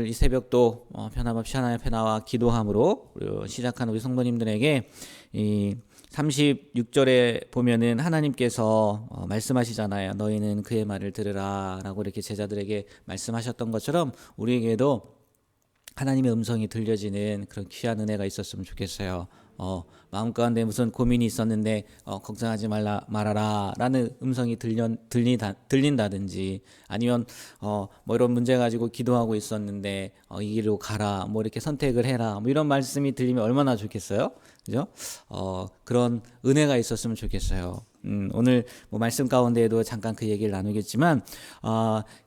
오늘 이 새벽도 변함없이 하나님 앞에 나와 기도함으로 시작한 우리 성도님들에게 이 36절에 보면은 하나님께서 말씀하시잖아요. 너희는 그의 말을 들으라 라고 이렇게 제자들에게 말씀하셨던 것처럼 우리에게도 하나님의 음성이 들려지는 그런 귀한 은혜가 있었으면 좋겠어요. 마음 가운데 무슨 고민이 있었는데 걱정하지 말아라 라는 음성이 들린다든지, 아니면 뭐 이런 문제 가지고 기도하고 있었는데 이 길로 가라, 뭐 이렇게 선택을 해라, 뭐 이런 말씀이 들리면 얼마나 좋겠어요. 그죠? 그런 은혜가 있었으면 좋겠어요. 오늘 뭐 말씀 가운데에도 잠깐 그 얘기를 나누겠지만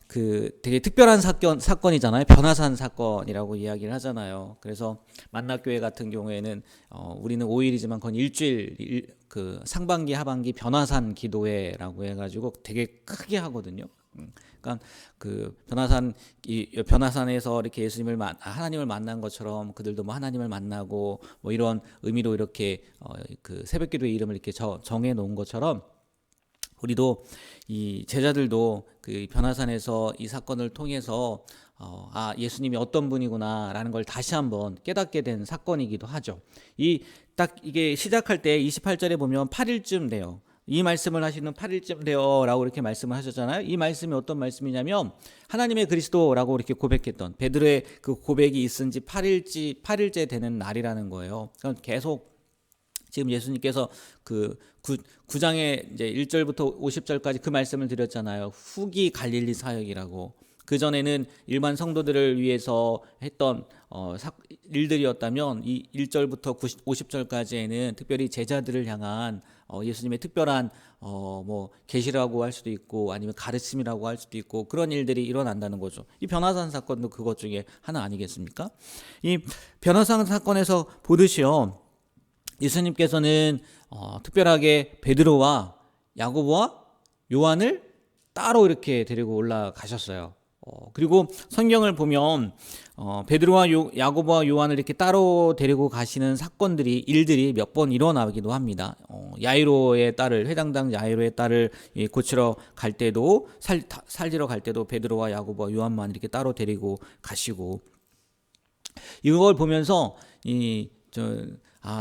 그 되게 특별한 사건이잖아요. 변화산 사건이라고 이야기를 하잖아요. 그래서 만나교회 같은 경우에는 우리는 5일이지만 그건 일주일, 그 상반기 하반기 변화산 기도회라고 해가지고 되게 크게 하거든요. 그러니까 그 변화산에서 이렇게 하나님을 만난 것처럼 그들도 뭐 하나님을 만나고 뭐 이런 의미로 이렇게 그 새벽기도의 이름을 이렇게 정해 놓은 것처럼, 우리도 이 제자들도 그 변화산에서 이 사건을 통해서 예수님이 어떤 분이구나라는 걸 다시 한번 깨닫게 된 사건이기도 하죠. 이게 시작할 때 28절에 보면 8일쯤 돼요. 이 말씀을 하시는 8일쯤 돼요 라고 이렇게 말씀을 하셨잖아요. 이 말씀이 어떤 말씀이냐면 하나님의 그리스도라고 이렇게 고백했던 베드로의 그 고백이 있은 지 8일째 되는 날이라는 거예요. 그러니까 계속 지금 예수님께서 그 9장의 이제 1절부터 50절까지 그 말씀을 드렸잖아요. 후기 갈릴리 사역이라고. 그 전에는 일반 성도들을 위해서 했던 일들이었다면 이 1절부터 50절까지에는 특별히 제자들을 향한 예수님의 특별한 뭐 계시라고 할 수도 있고 아니면 가르침이라고 할 수도 있고 그런 일들이 일어난다는 거죠. 이 변화산 사건도 그것 중에 하나 아니겠습니까? 이 변화산 사건에서 보듯이요, 예수님께서는 특별하게 베드로와 야고보와 요한을 따로 이렇게 데리고 올라가셨어요. 그리고 성경을 보면 베드로와 야고보와 요한을 이렇게 따로 데리고 가시는 일들이 몇 번 일어나기도 합니다. 야이로의 딸을, 회당장 야이로의 딸을 고치러 갈 때도, 살리러 갈 때도 베드로와 야고보와 요한만 이렇게 따로 데리고 가시고, 이걸 보면서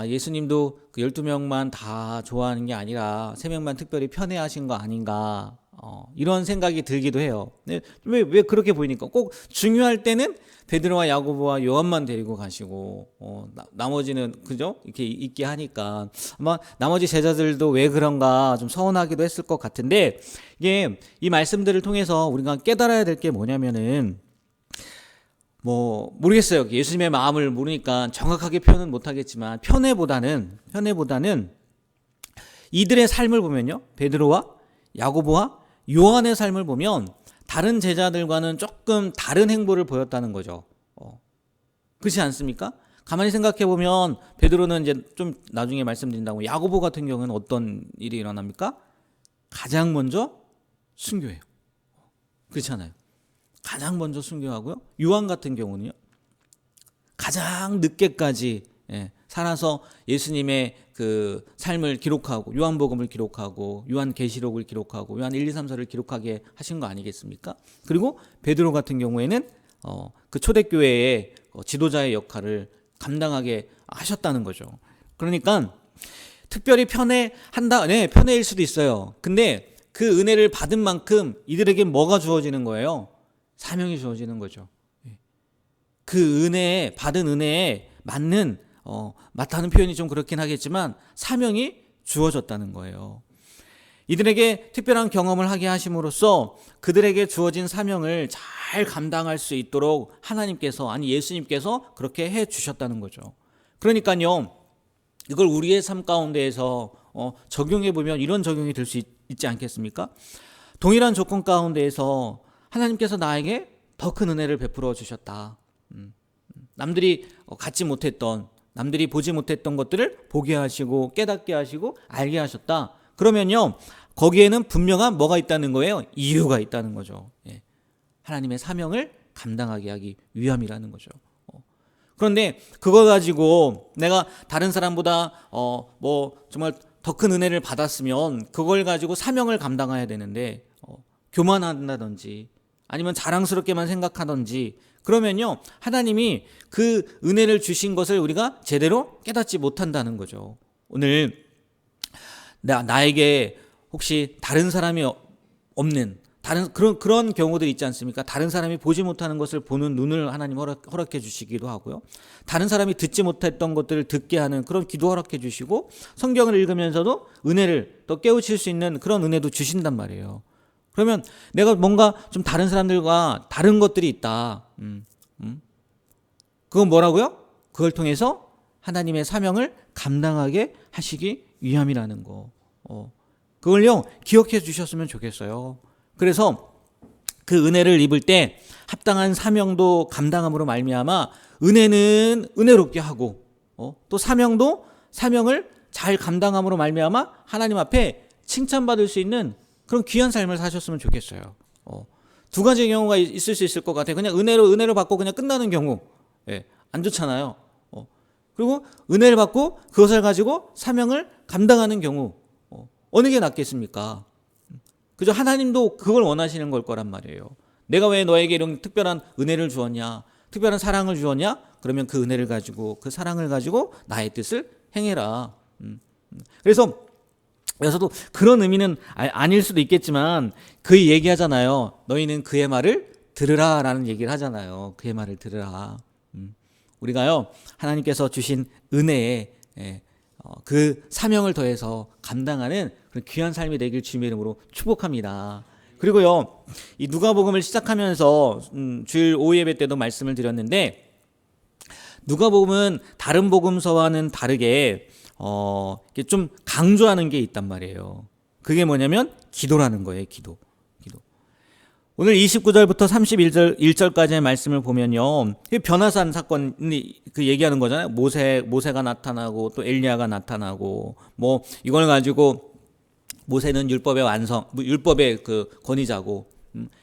예수님도 그 12명만 다 좋아하는 게 아니라 3명만 특별히 편애하신 거 아닌가, 이런 생각이 들기도 해요. 왜 그렇게 보이니까 꼭 중요할 때는 베드로와 야고보와 요한만 데리고 가시고 나머지는 그죠? 이렇게 있게 하니까 아마 나머지 제자들도 왜 그런가 좀 서운하기도 했을 것 같은데, 이게 이 말씀들을 통해서 우리가 깨달아야 될 게 뭐냐면은, 뭐 모르겠어요. 예수님의 마음을 모르니까 정확하게 표현은 못하겠지만 편애보다는 이들의 삶을 보면요, 베드로와 야고보와 요한의 삶을 보면 다른 제자들과는 조금 다른 행보를 보였다는 거죠. 그렇지 않습니까? 가만히 생각해 보면 베드로는 이제 좀 나중에 말씀드린다고, 야고보 같은 경우는 어떤 일이 일어납니까? 가장 먼저 순교해요. 그렇잖아요. 가장 먼저 순교하고요. 요한 같은 경우는요, 가장 늦게까지 살아서 예수님의 그 삶을 기록하고, 요한복음을 기록하고, 요한계시록을 기록하고, 요한 1, 2, 3, 4를 기록하게 하신 거 아니겠습니까? 그리고 베드로 같은 경우에는 그 초대교회의 지도자의 역할을 감당하게 하셨다는 거죠. 그러니까 특별히 편애일 수도 있어요. 근데 그 은혜를 받은 만큼 이들에게 뭐가 주어지는 거예요? 사명이 주어지는 거죠. 그 받은 은혜에 맞는, 맞다는 표현이 좀 그렇긴 하겠지만 사명이 주어졌다는 거예요. 이들에게 특별한 경험을 하게 하심으로써 그들에게 주어진 사명을 잘 감당할 수 있도록 예수님께서 그렇게 해 주셨다는 거죠. 그러니까요, 이걸 우리의 삶 가운데에서 적용해 보면 이런 적용이 될 수 있지 않겠습니까? 동일한 조건 가운데에서 하나님께서 나에게 더 큰 은혜를 베풀어 주셨다. 남들이 갖지 못했던, 남들이 보지 못했던 것들을 보게 하시고 깨닫게 하시고 알게 하셨다. 그러면요, 거기에는 분명한 뭐가 있다는 거예요? 이유가 있다는 거죠. 하나님의 사명을 감당하게 하기 위함이라는 거죠. 그런데 그거 가지고 내가 다른 사람보다 뭐 정말 더 큰 은혜를 받았으면 그걸 가지고 사명을 감당해야 되는데 교만한다든지 아니면 자랑스럽게만 생각하든지 그러면요, 하나님이 그 은혜를 주신 것을 우리가 제대로 깨닫지 못한다는 거죠. 오늘 나에게 혹시 다른 사람이 없는 다른 그런 경우들 있지 않습니까? 다른 사람이 보지 못하는 것을 보는 눈을 하나님 허락해 주시기도 하고요. 다른 사람이 듣지 못했던 것들을 듣게 하는 그런 기도 허락해 주시고, 성경을 읽으면서도 은혜를 또 깨우칠 수 있는 그런 은혜도 주신단 말이에요. 그러면 내가 뭔가 좀 다른 사람들과 다른 것들이 있다. 그건 뭐라고요? 그걸 통해서 하나님의 사명을 감당하게 하시기 위함이라는 거. 그걸요, 기억해 주셨으면 좋겠어요. 그래서 그 은혜를 입을 때 합당한 사명도 감당함으로 말미암아 은혜는 은혜롭게 하고, 또 사명도 사명을 잘 감당함으로 말미암아 하나님 앞에 칭찬받을 수 있는 그런 귀한 삶을 사셨으면 좋겠어요. 두 가지의 경우가 있을 수 있을 것 같아요. 그냥 은혜를 받고 그냥 끝나는 경우, 안 좋잖아요. 그리고 은혜를 받고 그것을 가지고 사명을 감당하는 경우, 어느 게 낫겠습니까? 그죠? 하나님도 그걸 원하시는 걸 거란 말이에요. 내가 왜 너에게 이런 특별한 은혜를 주었냐, 특별한 사랑을 주었냐? 그러면 그 은혜를 가지고, 그 사랑을 가지고 나의 뜻을 행해라. 그래서 여기서도 그런 의미는 아닐 수도 있겠지만, 그 얘기하잖아요. 너희는 그의 말을 들으라 라는 얘기를 하잖아요. 그의 말을 들으라. 우리가요, 하나님께서 주신 은혜에 그 사명을 더해서 감당하는 그런 귀한 삶이 되길 주님의 이름으로 축복합니다. 그리고요, 이 누가복음을 시작하면서 주일 오후 예배 때도 말씀을 드렸는데, 누가복음은 다른 복음서와는 다르게 좀 강조하는 게 있단 말이에요. 그게 뭐냐면 기도라는 거예요. 기도. 오늘 29절부터 31절까지의 말씀을 보면요, 변화산 사건이 그 얘기하는 거잖아요. 모세가 나타나고 또 엘리야가 나타나고, 뭐 이걸 가지고 모세는 율법의 그 권위자고,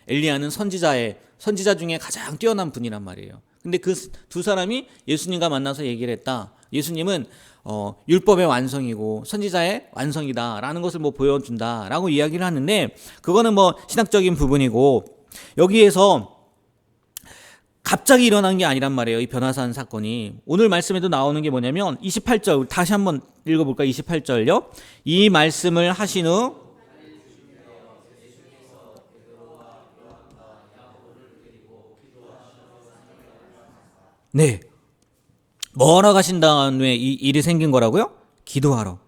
엘리야는 선지자 중에 가장 뛰어난 분이란 말이에요. 근데 그 두 사람이 예수님과 만나서 얘기를 했다. 예수님은 율법의 완성이고 선지자의 완성이다라는 것을 뭐 보여준다라고 이야기를 하는데, 그거는 뭐 신학적인 부분이고, 여기에서 갑자기 일어난 게 아니란 말이에요. 이 변화산 사건이. 오늘 말씀에도 나오는 게 뭐냐면 28절 다시 한번 읽어볼까요? 28절요. 이 말씀을 하신 후 네, 뭐하러 가신 다음에 이 일이 생긴 거라고요? 기도하러.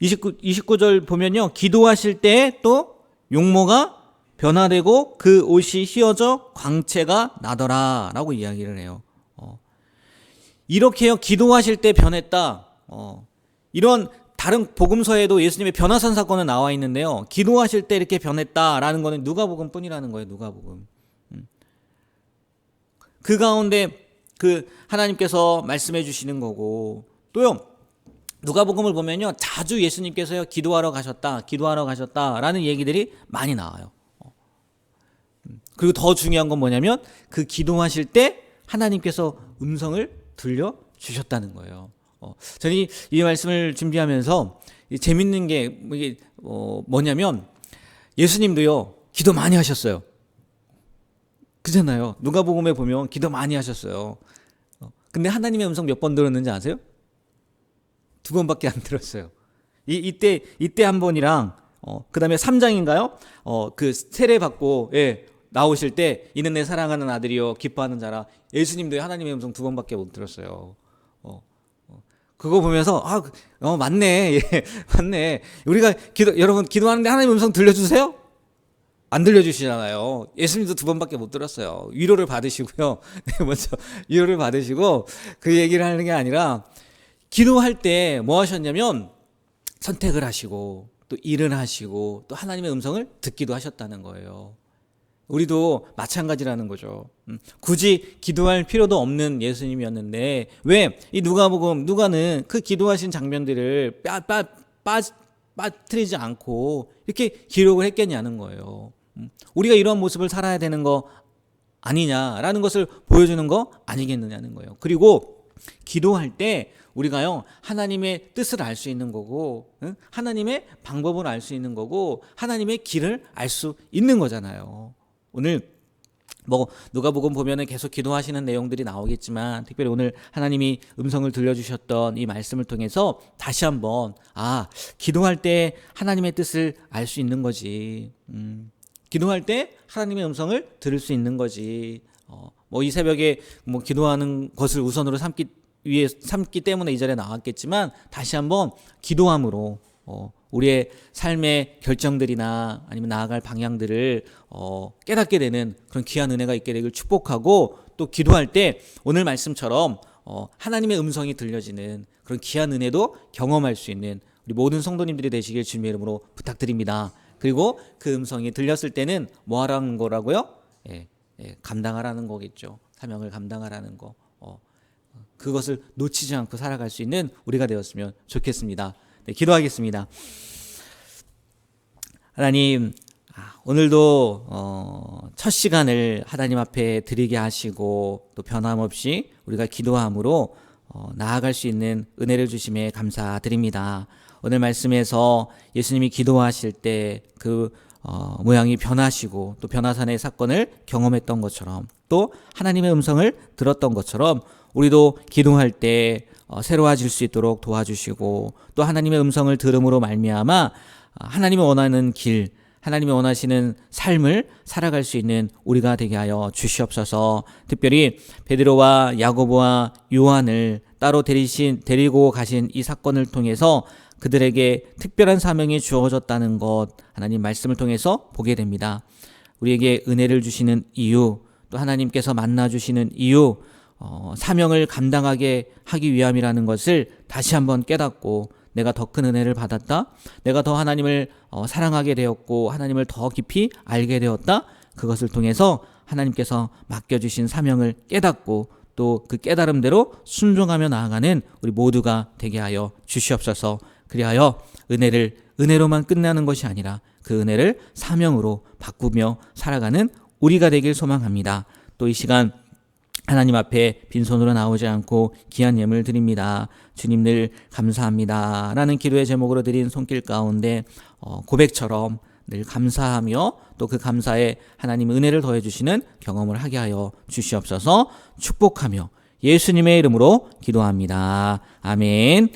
29절 보면요, 기도하실 때 또 용모가 변화되고 그 옷이 휘어져 광채가 나더라 라고 이야기를 해요. 이렇게요, 기도하실 때 변했다. 이런 다른 복음서에도 예수님의 변화산 사건은 나와 있는데요, 기도하실 때 이렇게 변했다라는 거는 누가복음 뿐이라는 거예요. 누가복음. 그 가운데 그 하나님께서 말씀해 주시는 거고, 또요, 누가복음을 보면요, 자주 예수님께서요 기도하러 가셨다라는 얘기들이 많이 나와요. 그리고 더 중요한 건 뭐냐면 그 기도하실 때 하나님께서 음성을 들려 주셨다는 거예요. 저는 이 말씀을 준비하면서 재밌는 게 뭐냐면, 예수님도요 기도 많이 하셨어요. 그잖아요. 누가복음에 보면 기도 많이 하셨어요. 근데 하나님의 음성 몇 번 들었는지 아세요? 2번밖에 안 들었어요. 이때 한 번이랑, 그 다음에 3장인가요? 그 세례 받고, 나오실 때, 이는 내 사랑하는 아들이요 기뻐하는 자라. 예수님도 하나님의 음성 2번밖에 못 들었어요. 그거 보면서, 맞네. 예, 맞네. 우리가 여러분 기도하는데 하나님의 음성 들려주세요? 안 들려주시잖아요. 예수님도 2번밖에 못 들었어요. 위로를 받으시고요. 먼저 위로를 받으시고, 그 얘기를 하는 게 아니라, 기도할 때 뭐 하셨냐면 선택을 하시고 또 일을 하시고 또 하나님의 음성을 듣기도 하셨다는 거예요. 우리도 마찬가지라는 거죠. 굳이 기도할 필요도 없는 예수님이었는데 왜 이 누가는 그 기도하신 장면들을 빠뜨리지 않고 이렇게 기록을 했겠냐는 거예요. 우리가 이런 모습을 살아야 되는 거 아니냐라는 것을 보여주는 거 아니겠느냐는 거예요. 그리고 기도할 때 우리가요 하나님의 뜻을 알 수 있는 거고, 하나님의 방법을 알 수 있는 거고, 하나님의 길을 알 수 있는 거잖아요. 오늘 뭐 누가복음 보면은 계속 기도하시는 내용들이 나오겠지만 특별히 오늘 하나님이 음성을 들려주셨던 이 말씀을 통해서 다시 한번 기도할 때 하나님의 뜻을 알 수 있는 거지. 기도할 때 하나님의 음성을 들을 수 있는 거지. 뭐 이 새벽에 뭐 기도하는 것을 우선으로 삼기 때문에 이 자리에 나왔겠지만 다시 한번 기도함으로 우리의 삶의 결정들이나 아니면 나아갈 방향들을 깨닫게 되는 그런 귀한 은혜가 있게 되길 축복하고, 또 기도할 때 오늘 말씀처럼 하나님의 음성이 들려지는 그런 귀한 은혜도 경험할 수 있는 우리 모든 성도님들이 되시길 주님의 이름으로 부탁드립니다. 그리고 그 음성이 들렸을 때는 뭐 하라는 거라고요? 감당하라는 거겠죠. 사명을 감당하라는 거. 그것을 놓치지 않고 살아갈 수 있는 우리가 되었으면 좋겠습니다. 네, 기도하겠습니다. 하나님, 오늘도 첫 시간을 하나님 앞에 드리게 하시고 또 변함없이 우리가 기도함으로 나아갈 수 있는 은혜를 주심에 감사드립니다. 오늘 말씀에서 예수님이 기도하실 때 그 모양이 변하시고 또 변화산의 사건을 경험했던 것처럼, 또 하나님의 음성을 들었던 것처럼 우리도 기도할 때 새로워질 수 있도록 도와주시고, 또 하나님의 음성을 들음으로 말미암아 하나님이 원하는 길, 하나님이 원하시는 삶을 살아갈 수 있는 우리가 되게 하여 주시옵소서. 특별히 베드로와 야고보와 요한을 따로 데리고 가신 이 사건을 통해서 그들에게 특별한 사명이 주어졌다는 것, 하나님 말씀을 통해서 보게 됩니다. 우리에게 은혜를 주시는 이유, 또 하나님께서 만나주시는 이유, 사명을 감당하게 하기 위함이라는 것을 다시 한번 깨닫고, 내가 더 큰 은혜를 받았다, 내가 더 하나님을 사랑하게 되었고 하나님을 더 깊이 알게 되었다, 그것을 통해서 하나님께서 맡겨주신 사명을 깨닫고 또 그 깨달음대로 순종하며 나아가는 우리 모두가 되게 하여 주시옵소서. 그리하여 은혜를 은혜로만 끝나는 것이 아니라 그 은혜를 사명으로 바꾸며 살아가는 우리가 되길 소망합니다. 또 이 시간 하나님 앞에 빈손으로 나오지 않고 귀한 예물 드립니다. 주님 늘 감사합니다 라는 기도의 제목으로 드린 손길 가운데 고백처럼 늘 감사하며 또 그 감사에 하나님 은혜를 더해 주시는 경험을 하게 하여 주시옵소서. 축복하며 예수님의 이름으로 기도합니다. 아멘.